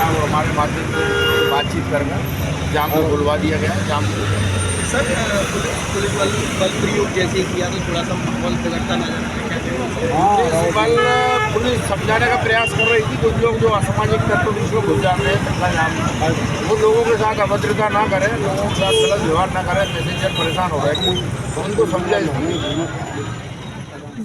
है वो हमारे माध्यम से बातचीत कर जाम को खुलवा दिया गया है। जाम सर पुलिस बल प्रयोग जैसे किया तो थोड़ा सा माहौल बिगड़ता नजर आ रहा है। कल पुलिस समझाने का प्रयास कर रही थी। कुछ लोग जो असामाजिक तत्व बीच में घुस जाते हैं तत्का जाम में, वो लोगों के साथ अभद्रता ना करें, लोगों के साथ गलत व्यवहार ना करें। पैसेंजर परेशान हो रहे हैं तो उनको समझाइए।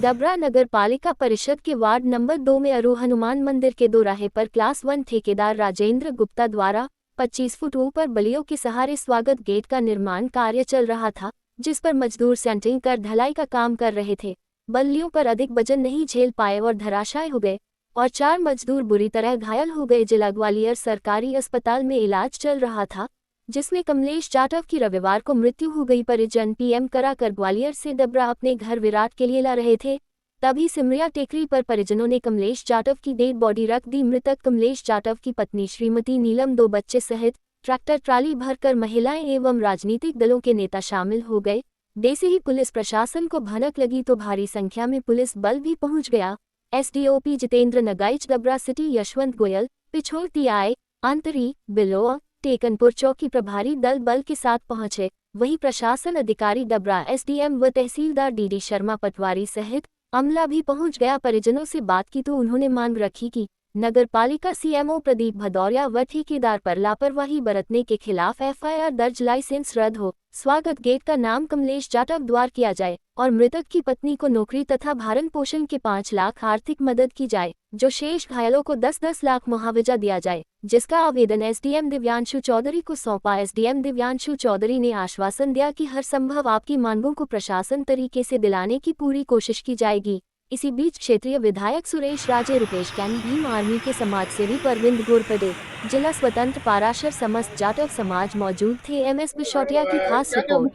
डबरा नगर पालिका परिषद के वार्ड नंबर 2 में अरू हनुमान मंदिर के दोराहे पर क्लास 1 ठेकेदार राजेंद्र गुप्ता द्वारा 25 फुट ऊपर बल्लियों के सहारे स्वागत गेट का निर्माण कार्य चल रहा था, जिस पर मजदूर सेंटरिंग कर ढलाई का काम कर रहे थे। बल्लियों पर अधिक वजन नहीं झेल पाए और धराशायी हो गए और 4 मजदूर बुरी तरह घायल हो गए। जिला ग्वालियर सरकारी अस्पताल में इलाज चल रहा था, जिसमें कमलेश जाटव की रविवार को मृत्यु हो गई। परिजन पीएम कराकर ग्वालियर से डबरा अपने घर विराट के लिए ला रहे थे, तभी सिमरिया टेकरी पर परिजनों ने कमलेश जाटव की डेड बॉडी रख दी। मृतक कमलेश जाटव की पत्नी श्रीमती नीलम 2 बच्चे सहित ट्रैक्टर ट्राली भरकर महिलाएं एवं राजनीतिक दलों के नेता शामिल हो गए। जैसे ही पुलिस प्रशासन को भनक लगी तो भारी संख्या में पुलिस बल भी पहुंच गया। SDOP Jitendra Nagaich, Dabra city Yashwant Goyal, Pichhore TI Antri Bilaua, Tekanpur चौकी प्रभारी दल बल के साथ पहुंचे। वहीं प्रशासन अधिकारी डबरा एसडीएम व तहसीलदार डीडी शर्मा पटवारी सहित अमला भी पहुंच गया। परिजनों से बात की तो उन्होंने मांग रखी कि नगर पालिका सीएमओ प्रदीप भदौरिया व ठेकेदार पर लापरवाही बरतने के खिलाफ एफआईआर दर्ज, लाइसेंस रद्द हो, स्वागत गेट का नाम कमलेश जाटव द्वार किया जाए और मृतक की पत्नी को नौकरी तथा भरण पोषण के 5 लाख आर्थिक मदद की जाए, जो शेष घायलों को 10-10 लाख मुआवजा दिया जाए, जिसका आवेदन एसडीएम दिव्यांशु चौधरी को सौंपा। एसडीएम दिव्यांशु चौधरी ने आश्वासन दिया कि हर संभव आपकी मांगों को प्रशासन तरीके से दिलाने की पूरी कोशिश की जाएगी। इसी बीच क्षेत्रीय विधायक सुरेश राजे, रुपेश कैन, भीम आर्मी के समाजसेवी परविंद घोरपड़े, जिला स्वतंत्र पाराशर, समस्त जाटव समाज मौजूद थे। एमएस बिशौटिया की खास रिपोर्ट।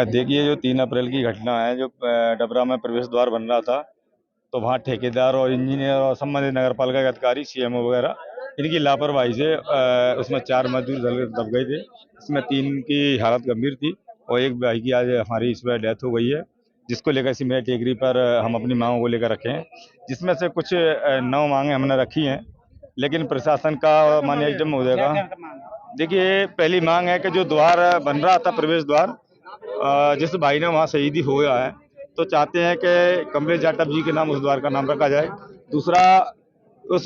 देखिए, जो 3 अप्रैल की घटना है, जो डबरा में प्रवेश द्वार बन रहा था, तो वहाँ ठेकेदार और इंजीनियर और संबंधित नगर पालिका के अधिकारी, सीएमओ वगैरह, इनकी लापरवाही से उसमें 4 मजदूर दब गए थे। इसमें 3 की हालत गंभीर थी और एक भाई की आज हमारी इसमें डेथ हो गई है, जिसको लेकर सिमरिया टेकरी पर हम अपनी मांगों को लेकर रखे हैं, जिसमें से कुछ 9 मांगें हमने रखी हैं, लेकिन प्रशासन का माननीय एसडीएम महोदय का, देखिए, पहली मांग है कि जो द्वार बन रहा था, प्रवेश द्वार, जिस भाई ने वहाँ शहीदी हो गया है, तो चाहते हैं कि कमलेश जाटव जी के नाम उस द्वार का नाम रखा जाए। दूसरा, उस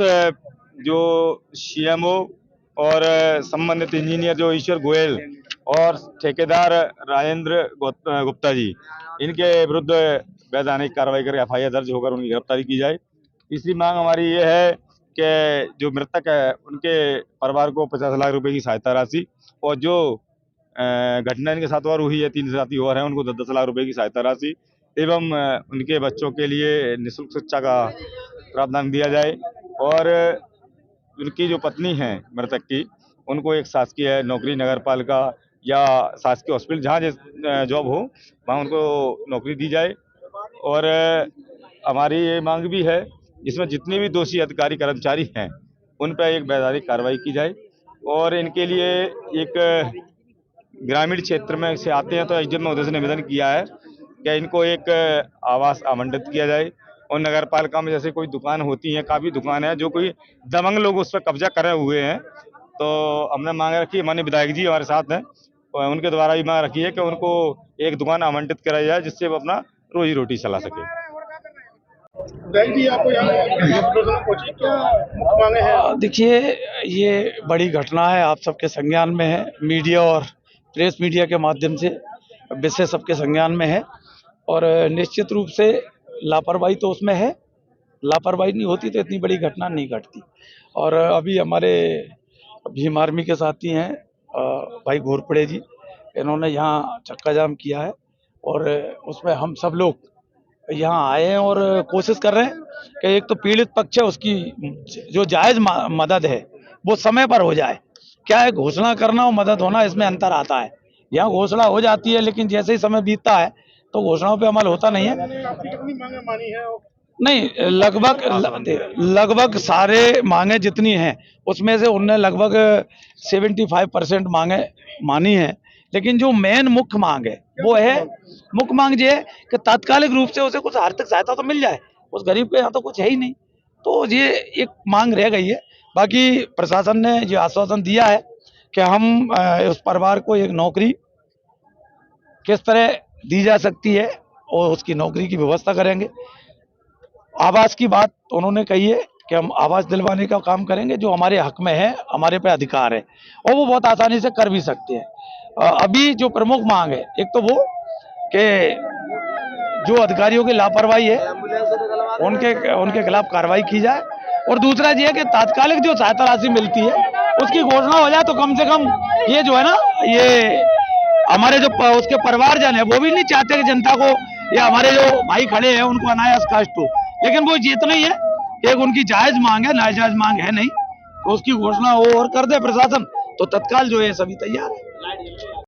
जो सीएमओ और संबंधित इंजीनियर जो ईश्वर गोयल और ठेकेदार राजेंद्र गुप्ता जी, इनके विरुद्ध वैधानिक कार्रवाई कर एफआईआर दर्ज होकर उनकी गिरफ्तारी की जाए। तीसरी मांग हमारी ये है कि जो मृतक है उनके परिवार को 50 लाख रुपए की सहायता राशि, और जो घटना इनके साथ और हुई है, 3 साथी और हैं, उनको 10-10 लाख रुपए की सहायता राशि एवं उनके बच्चों के लिए निःशुल्क शिक्षा का प्रावधान दिया जाए। और उनकी जो पत्नी है मृतक की, उनको एक शासकीय नौकरी, नगर पालिका या शासकीय हॉस्पिटल, जहाँ जॉब हो, वहाँ उनको नौकरी दी जाए। और हमारी ये मांग भी है, इसमें जितने भी दोषी अधिकारी कर्मचारी हैं उन पर एक वैधानिक कार्रवाई की जाए। और इनके लिए एक ग्रामीण क्षेत्र में से आते हैं तो एसडीएम महोदय से निवेदन किया है कि इनको एक आवास आवंटित किया जाए। और नगर पालिका में जैसे कोई दुकान होती है, काफ़ी दुकान है जो कोई दबंग लोग उस पर कब्जा करे हुए हैं, तो हमने मांग रखी है, माननीय विधायक जी हमारे साथ हैं, और उनके द्वारा भी मांग रखी है कि उनको एक दुकान आवंटित कराई जाए, जिससे वो अपना रोजी रोटी चला सके। देखिए, ये बड़ी घटना है, आप सबके संज्ञान में है, मीडिया और प्रेस मीडिया के माध्यम से विषय सबके संज्ञान में है। और निश्चित रूप से लापरवाही तो उसमें है, लापरवाही नहीं होती तो इतनी बड़ी घटना नहीं घटती। और अभी हमारे भीम आर्मी के साथी हैं भाई घोरपड़े जी, इन्होंने यहाँ चक्का जाम किया है और उसमें हम सब लोग यहाँ आए हैं और कोशिश कर रहे हैं कि एक तो पीड़ित पक्ष है, उसकी जो जायज़ मदद है वो समय पर हो जाए। क्या है, घोषणा करना और मदद होना, इसमें अंतर आता है। यहाँ घोषणा हो जाती है, लेकिन जैसे ही समय बीतता है तो घोषणाओं पे अमल होता नहीं है। नहीं, लगभग सारे मांगे जितनी हैं उसमें से उनने लगभग 75% मांगे मानी है। लेकिन जो मेन मुख्य मांग है वो है, मुख्य मांग ये है कि तात्कालिक रूप से उसे कुछ आर्थिक सहायता तो मिल जाए। उस गरीब के यहाँ तो कुछ है ही नहीं, तो ये एक मांग रह गई है। बाकी प्रशासन ने जो आश्वासन दिया है कि हम उस परिवार को एक नौकरी किस तरह दी जा सकती है और उसकी नौकरी की व्यवस्था करेंगे। आवास की बात उन्होंने कही है कि हम आवास दिलवाने का काम करेंगे, जो हमारे हक में है, हमारे पे अधिकार है और वो बहुत आसानी से कर भी सकते हैं। अभी जो प्रमुख मांग है, एक तो वो कि जो अधिकारियों की लापरवाही है उनके खिलाफ कार्रवाई की जाए, और दूसरा ये है कि तात्कालिक जो सहायता राशि मिलती है उसकी घोषणा हो जाए, तो कम से कम ये जो है ना, ये हमारे जो उसके परिवारजन है वो भी नहीं चाहते कि जनता को, या हमारे जो भाई खड़े हैं उनको अनायास कष्ट हो, लेकिन वो इतना ही है, एक उनकी जायज मांग है, नाजायज मांग है नहीं, तो उसकी घोषणा हो और कर दे प्रशासन, तो तत्काल जो है सभी तैयार है।